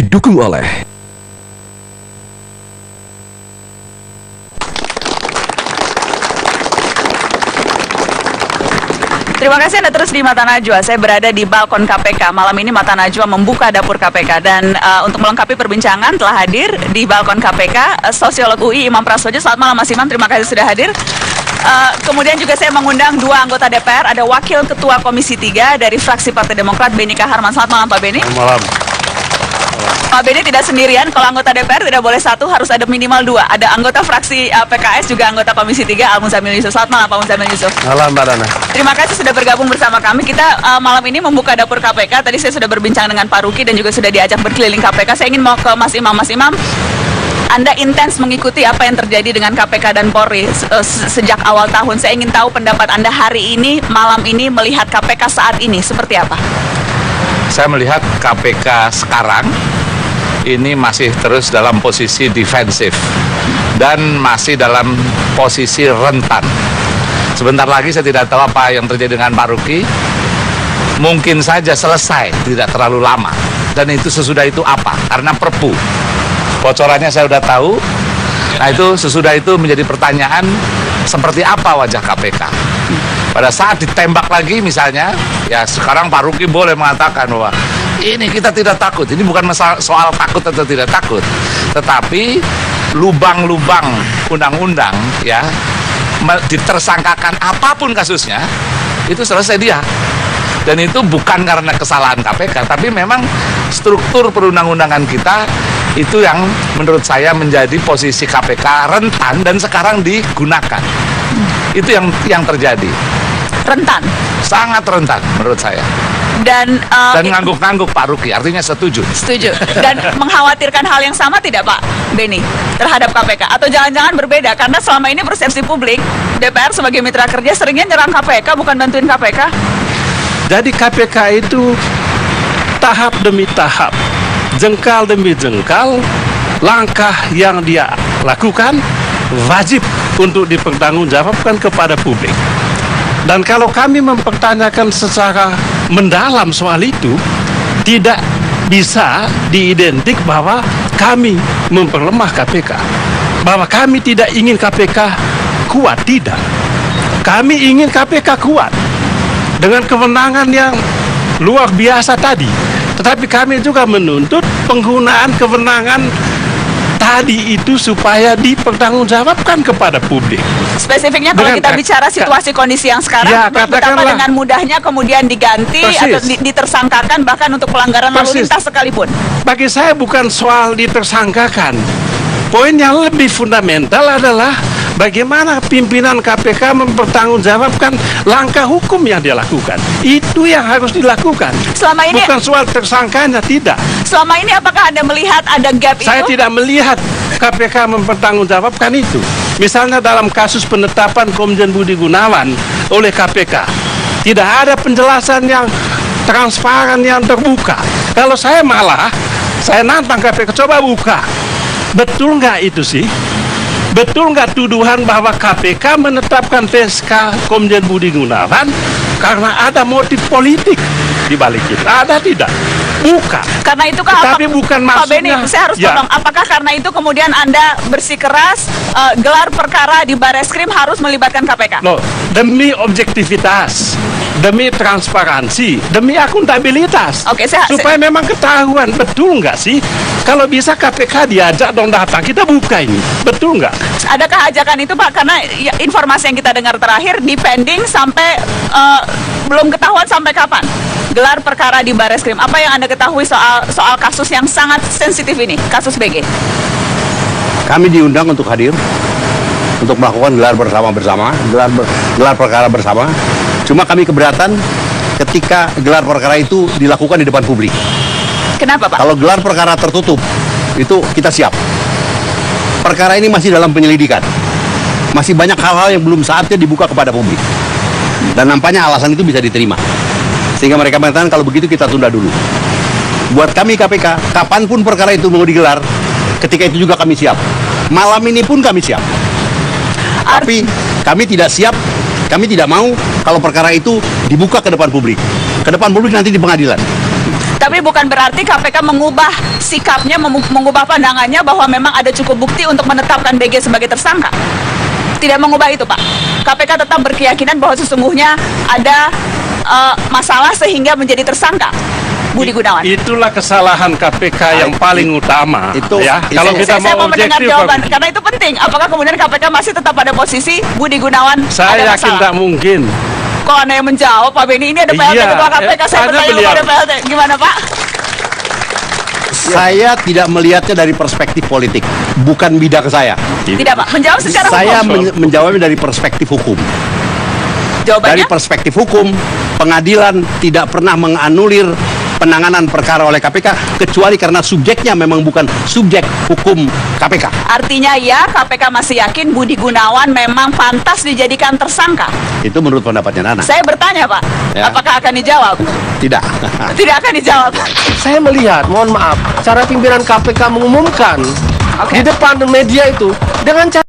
didukung oleh Terima kasih Anda terus di Mata Najwa. Saya berada di balkon KPK. Malam ini Mata Najwa membuka dapur KPK. Dan untuk melengkapi perbincangan telah hadir di balkon KPK Sosiolog UI Imam Prasojo. Selamat malam Mas Imam, terima kasih sudah hadir. Kemudian juga saya mengundang dua anggota DPR. Ada Wakil Ketua Komisi 3 dari fraksi Partai Demokrat, Beni Kaharman. Selamat malam Pak Beni. Selamat malam. Pak Beni tidak sendirian, kalau anggota DPR tidak boleh satu, harus ada minimal dua. Ada anggota fraksi PKS, juga anggota Komisi 3, Al Muzamil Yusuf. Selamat malam Pak Muzamil Yusuf. Malam Mbak Dana. Terima kasih sudah bergabung bersama kami. Kita malam ini membuka dapur KPK. Tadi saya sudah berbincang dengan Pak Ruki dan juga sudah diajak berkeliling KPK. Saya ingin mau ke Mas Imam. Mas Imam, Anda intens mengikuti apa yang terjadi dengan KPK dan Polri sejak awal tahun. Saya ingin tahu pendapat Anda hari ini, malam ini, melihat KPK saat ini seperti apa? Saya melihat KPK sekarang ini masih terus dalam posisi defensif dan masih dalam posisi rentan. Sebentar lagi saya tidak tahu apa yang terjadi dengan Pak Ruki. Mungkin saja selesai, tidak terlalu lama. Dan itu sesudah itu apa? Karena Perpu. Bocorannya saya sudah tahu. Nah itu sesudah itu menjadi pertanyaan seperti apa wajah KPK. Pada saat ditembak lagi misalnya, ya sekarang Pak Ruki boleh mengatakan bahwa ini kita tidak takut. Ini bukan masalah soal takut atau tidak takut, tetapi lubang-lubang undang-undang ya ditersangkakan apapun kasusnya itu selesai dia. Dan itu bukan karena kesalahan KPK, tapi memang struktur perundang-undangan kita itu yang menurut saya menjadi posisi KPK rentan dan sekarang digunakan. Itu yang terjadi. Rentan? Sangat rentan menurut saya. Dan ngangguk-ngangguk Pak Ruki, artinya setuju. Setuju. Dan mengkhawatirkan hal yang sama tidak Pak Beni terhadap KPK? Atau jangan-jangan berbeda? Karena selama ini persepsi publik, DPR sebagai mitra kerja seringnya nyerang KPK, bukan bantuin KPK. Jadi KPK itu tahap demi tahap, jengkal demi jengkal, langkah yang dia lakukan wajib untuk dipertanggungjawabkan kepada publik. Dan kalau kami mempertanyakan secara mendalam soal itu, tidak bisa diidentik bahwa kami memperlemah KPK, bahwa kami tidak ingin KPK kuat, tidak. Kami ingin KPK kuat dengan kewenangan yang luar biasa tadi, tetapi kami juga menuntut penggunaan kewenangan tadi itu supaya dipertanggungjawabkan kepada publik. Spesifiknya kalau kita bicara situasi kondisi yang sekarang, ya, betapa dengan mudahnya kemudian diganti atau ditersangkakan bahkan untuk pelanggaran lalu lintas sekalipun. Bagi saya bukan soal ditersangkakan. Poin yang lebih fundamental adalah bagaimana pimpinan KPK mempertanggungjawabkan langkah hukum yang dia lakukan. Itu yang harus dilakukan. Selama ini bukan soal tersangkanya, tidak. Selama ini apakah Anda melihat ada gap Saya itu? tidak melihat KPK mempertanggungjawabkan itu. Misalnya dalam kasus penetapan Komjen Budi Gunawan oleh KPK, tidak ada penjelasan yang transparan, yang terbuka. Kalau saya nantang KPK, coba buka. Betul nggak itu sih? Betul nggak tuduhan bahwa KPK menetapkan PSK Komjen Budi Gunawan karena ada motif politik di balik itu? Ada tidak? Bukan. Karena itu tapi bukan Pak Beni, maksudnya. saya harus potong. Apakah karena itu kemudian Anda bersikeras gelar perkara di Bareskrim harus melibatkan KPK? Loh, demi objektivitas, demi transparansi, demi akuntabilitas. Oke, supaya memang ketahuan, betul nggak sih? Kalau bisa KPK diajak dong datang, kita buka ini, betul nggak? Adakah ajakan itu Pak? Karena informasi yang kita dengar terakhir dipending sampai belum ketahuan sampai kapan gelar perkara di Bareskrim. Apa yang Anda ketahui soal kasus yang sangat sensitif ini, kasus BG? Kami diundang untuk hadir untuk melakukan gelar gelar perkara bersama. Cuma kami keberatan ketika gelar perkara itu dilakukan di depan publik. Kenapa Pak? Kalau gelar perkara tertutup, itu kita siap. Perkara ini masih dalam penyelidikan. Masih banyak hal-hal yang belum saatnya dibuka kepada publik. Dan nampaknya alasan itu bisa diterima. Sehingga mereka mengatakan kalau begitu kita tunda dulu. Buat kami KPK, kapanpun perkara itu mau digelar, ketika itu juga kami siap. Malam ini pun kami siap. Tapi kami tidak siap, kami tidak mau kalau perkara itu dibuka ke depan publik. Ke depan publik nanti di pengadilan. Tapi bukan berarti KPK mengubah sikapnya, mengubah pandangannya bahwa memang ada cukup bukti untuk menetapkan BG sebagai tersangka. Tidak mengubah itu, Pak. KPK tetap berkeyakinan bahwa sesungguhnya ada masalah sehingga menjadi tersangka Budi Gunawan. Itulah kesalahan KPK yang paling utama. Kalau kita Saya mau mendengar objektif, jawaban karena itu penting. Apakah kemudian KPK masih tetap pada posisi Budi Gunawan saya ada yakin masalah? tak mungkin. Kok Anda yang menjawab, Pak Benny? Ini ada PLT Iya, Ketua KPK, saya Anda bertanya beliau. kepada PLT. Gimana, Pak? Saya tidak melihatnya dari perspektif politik, bukan bidang saya. Tidak, Pak. Menjawab secara Saya hukum. menjawabnya dari perspektif hukum. Jawabannya? Dari perspektif hukum, pengadilan tidak pernah menganulir penanganan perkara oleh KPK kecuali karena subjeknya memang bukan subjek hukum KPK. Artinya ya, KPK masih yakin Budi Gunawan memang pantas dijadikan tersangka. Itu menurut pendapatnya Nana. Saya bertanya, Pak, Ya. apakah akan dijawab? Tidak. Tidak akan dijawab. Saya melihat, mohon maaf, cara pimpinan KPK mengumumkan Oke. di depan media itu dengan cara